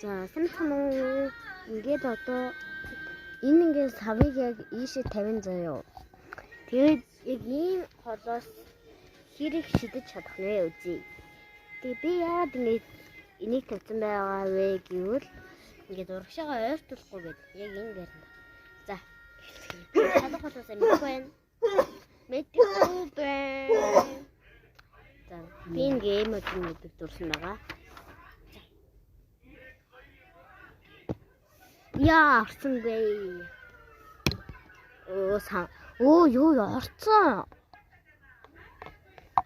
За сайн уу? Ингээд одоо энэ ингээд савыг яг ийшээ тавина заяа. Тэгээд яг ийм холоос хэрэг шидэж чадах нэ үзье. Тэгээ би яагаад ингээд энийг тавьсан байгаа вэ гэвэл ингээд урагшаага ойртуулахгүй гэдэг. Яг энэ байранд. За. Чадах холоос мэдгүй байна. Мэдгүй байна. За би ингээд мэддэг дурсан байгаа. Яа, орсон бэ? Оо, юу орсон?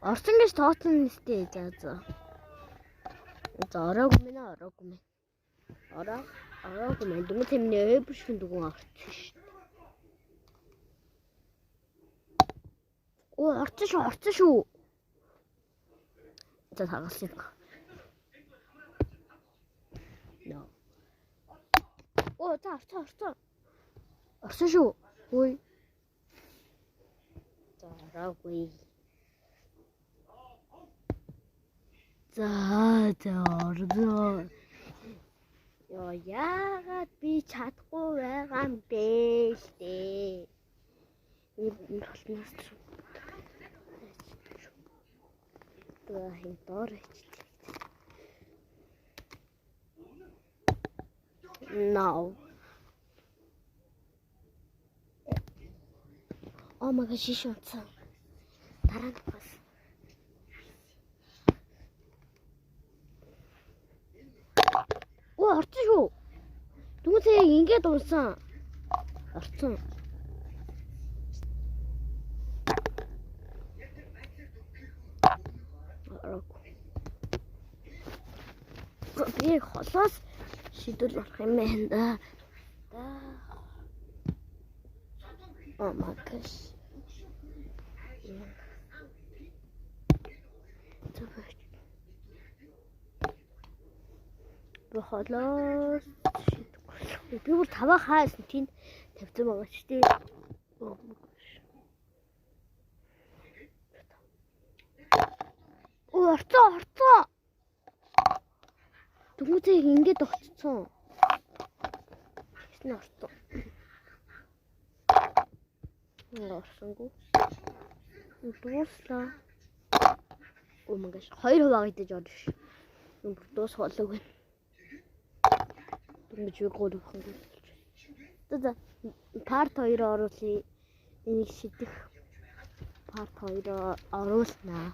Орсон гэж тооцсон нэстэй за. За ороогүй мэн. Ороогүй мэн. Дүнгийн тэмний өвөршин дүгэн орсон шүү. Оо, орсон шүү. За тагалсан. No. Оо, орсон. Орсон шүү. Ой. За ороогүй. За орсон. Яагаад би чадахгүй байгаа юм бэ штэ. Энэ толноос хин доор No. Oh my gosh, she shot some. Tarantas. Oh, орсон шүү. Дүнсээ ингээд урсан. Орсон. Би холоос шидэл болох юм байна да. Oh my gosh. Би холоос би бүр таваа хаасан тийм тавьсан байгаа ч тийм. Oh my gosh. Оо орцоо. Дүнсээ ингээд огцсон. Тэсний орцоо. Орсонгүй. Дуслаа. Oh my gosh. 2% идэж орж. Энэ бүр дуус хоолог байна. Ингэж би 3 хоног. За. Part 2 оруулъя. Энийг шидэх. Part 2 оруулснаа.